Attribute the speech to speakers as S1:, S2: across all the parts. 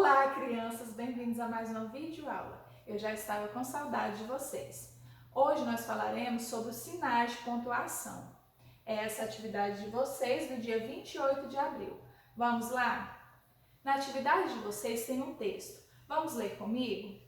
S1: Olá, crianças! Bem-vindos a mais uma videoaula. Eu já estava com saudade de vocês. Hoje nós falaremos sobre os sinais de pontuação. É essa atividade de vocês do dia 28 de abril. Vamos lá? Na atividade de vocês tem um texto. Vamos ler comigo?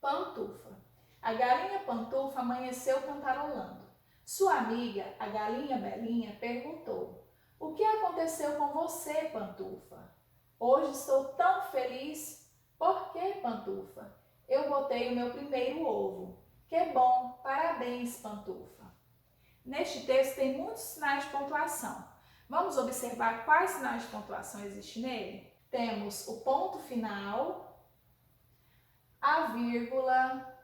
S1: Pantufa. A galinha Pantufa amanheceu cantarolando. Sua amiga, a galinha Belinha, perguntou: "O que aconteceu com você, Pantufa?" "Hoje estou tão feliz." "Por quê, Pantufa?" "Eu botei o meu primeiro ovo." "Que bom! Parabéns, Pantufa." Neste texto tem muitos sinais de pontuação. Vamos observar quais sinais de pontuação existem nele? Temos o ponto final, a vírgula,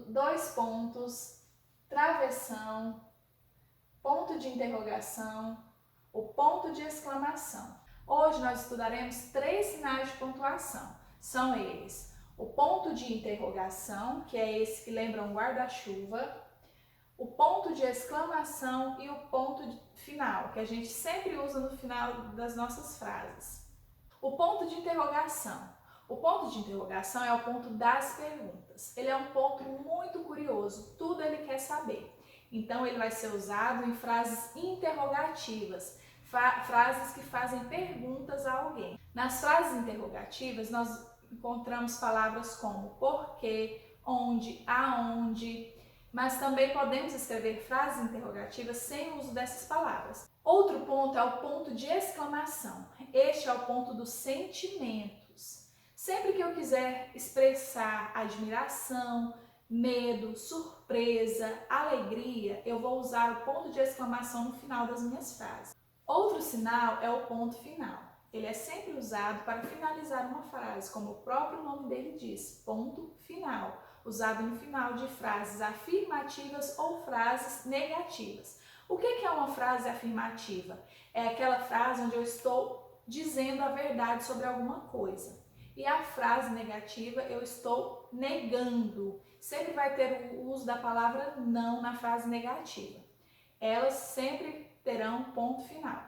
S1: dois pontos, travessão, ponto de interrogação, o ponto de exclamação. Hoje nós estudaremos 3 sinais de pontuação. São eles: o ponto de interrogação, que é esse que lembra um guarda-chuva, o ponto de exclamação e o ponto final, que a gente sempre usa no final das nossas frases. O ponto de interrogação. O ponto de interrogação é o ponto das perguntas. Ele é um ponto muito curioso, tudo ele quer saber. Então ele vai ser usado em frases interrogativas, frases que fazem perguntas a alguém. Nas frases interrogativas nós encontramos palavras como porquê, onde, aonde, mas também podemos escrever frases interrogativas sem o uso dessas palavras. Outro ponto é o ponto de exclamação. Este é o ponto dos sentimentos. Sempre que eu quiser expressar admiração, medo, surpresa, alegria, eu vou usar o ponto de exclamação no final das minhas frases. Outro sinal é o ponto final. Ele é sempre usado para finalizar uma frase, como o próprio nome dele diz, ponto final, usado no final de frases afirmativas ou frases negativas. O que é uma frase afirmativa? É aquela frase onde eu estou dizendo a verdade sobre alguma coisa. E a frase negativa, eu estou negando. Sempre vai ter o uso da palavra não na frase negativa. Elas sempre terão ponto final.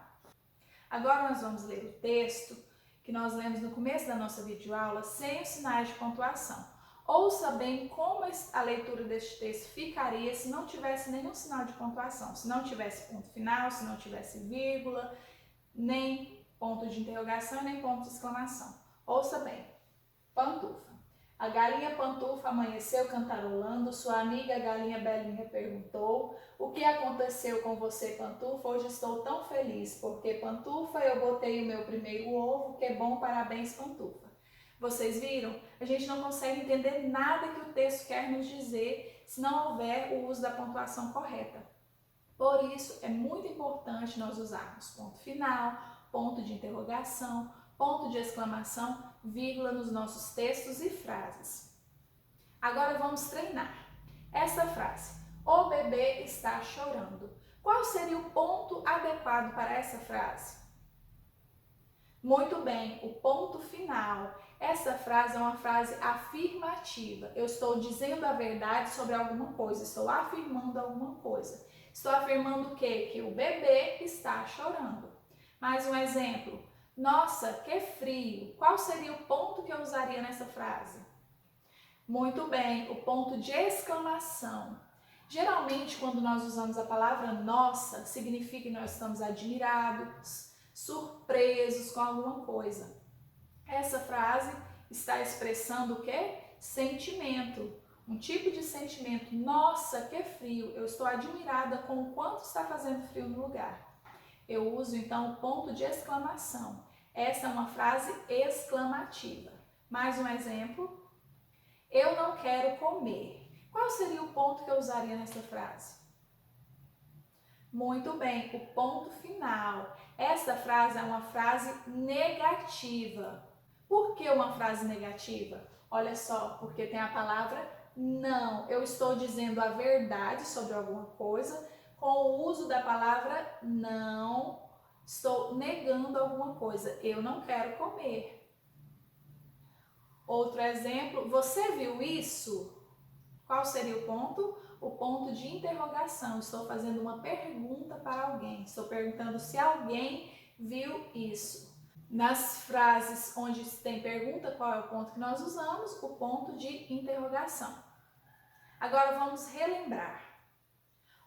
S1: Agora nós vamos ler o texto que nós lemos no começo da nossa videoaula sem os sinais de pontuação. Ouça bem como a leitura deste texto ficaria se não tivesse nenhum sinal de pontuação, se não tivesse ponto final, se não tivesse vírgula, nem ponto de interrogação, nem ponto de exclamação. Ouça bem. Pantufa. A galinha Pantufa amanheceu cantarolando. Sua amiga a galinha Belinha perguntou: "O que aconteceu com você, Pantufa? Hoje estou tão feliz. Porque, Pantufa, eu botei o meu primeiro ovo. Que bom, parabéns, Pantufa." Vocês viram? A gente não consegue entender nada que o texto quer nos dizer se não houver o uso da pontuação correta. Por isso, é muito importante nós usarmos ponto final, ponto de interrogação, ponto de exclamação, vírgula nos nossos textos e frases. Agora vamos treinar. Esta frase: "O bebê está chorando." Qual seria o ponto adequado para essa frase? Muito bem, o ponto final. Essa frase é uma frase afirmativa. Eu estou dizendo a verdade sobre alguma coisa, estou afirmando alguma coisa. Estou afirmando o quê? Que o bebê está chorando. Mais um exemplo. "Nossa, que frio." Qual seria o ponto que eu usaria nessa frase? Muito bem, o ponto de exclamação. Geralmente, quando nós usamos a palavra nossa, significa que nós estamos admirados, surpresos com alguma coisa. Essa frase está expressando o quê? Sentimento. Um tipo de sentimento. Nossa, que frio. Eu estou admirada com o quanto está fazendo frio no lugar. Eu uso então o ponto de exclamação. Essa é uma frase exclamativa. Mais um exemplo. "Eu não quero comer." Qual seria o ponto que eu usaria nessa frase? Muito bem, o ponto final. Essa frase é uma frase negativa. Por que uma frase negativa? Olha só, porque tem a palavra não. Eu estou dizendo a verdade sobre alguma coisa. Com o uso da palavra não, estou negando alguma coisa. Eu não quero comer. Outro exemplo, "Você viu isso?" Qual seria o ponto? O ponto de interrogação. Estou fazendo uma pergunta para alguém. Estou perguntando se alguém viu isso. Nas frases onde tem pergunta, qual é o ponto que nós usamos? O ponto de interrogação. Agora vamos relembrar.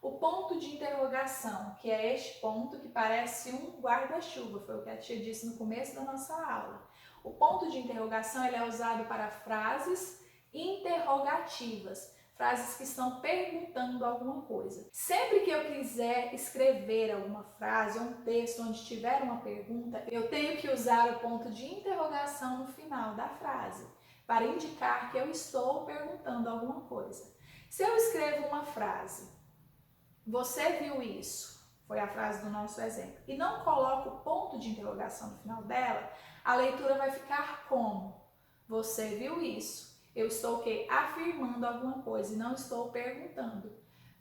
S1: O ponto de interrogação, que é este ponto que parece um guarda-chuva, foi o que a tia disse no começo da nossa aula. O ponto de interrogação ele é usado para frases interrogativas, frases que estão perguntando alguma coisa. Sempre que eu quiser escrever alguma frase ou um texto onde tiver uma pergunta, eu tenho que usar o ponto de interrogação no final da frase, para indicar que eu estou perguntando alguma coisa. Se eu escrevo uma frase, você viu isso? Foi a frase do nosso exemplo. E não coloco o ponto de interrogação no final dela, a leitura vai ficar como? Você viu isso? Eu estou o quê? Afirmando alguma coisa e não estou perguntando.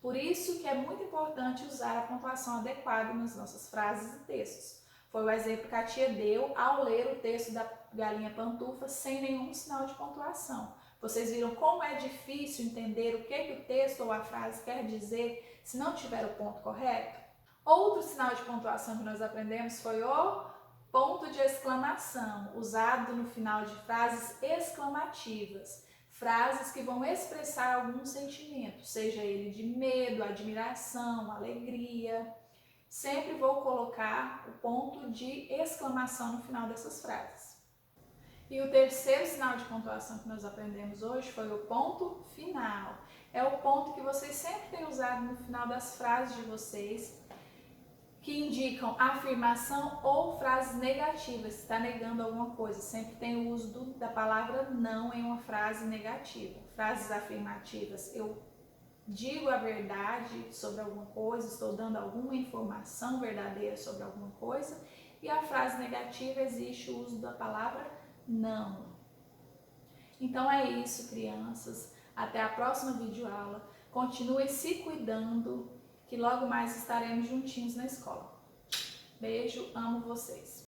S1: Por isso que é muito importante usar a pontuação adequada nas nossas frases e textos. Foi o exemplo que a tia deu ao ler o texto da Galinha Pantufa sem nenhum sinal de pontuação. Vocês viram como é difícil entender o que o texto ou a frase quer dizer se não tiver o ponto correto? Outro sinal de pontuação que nós aprendemos foi o ponto de exclamação, usado no final de frases exclamativas. Frases que vão expressar algum sentimento, seja ele de medo, admiração, alegria. Sempre vou colocar o ponto de exclamação no final dessas frases. E o terceiro sinal de pontuação que nós aprendemos hoje foi o ponto final. É o ponto que vocês sempre têm usado no final das frases de vocês, que indicam afirmação ou frases negativas, se está negando alguma coisa. Sempre tem o uso da palavra não em uma frase negativa. Frases afirmativas, eu digo a verdade sobre alguma coisa, estou dando alguma informação verdadeira sobre alguma coisa. E a frase negativa existe o uso da palavra não. Então é isso, crianças. Até a próxima videoaula. Continuem se cuidando, que logo mais estaremos juntinhos na escola. Beijo, amo vocês.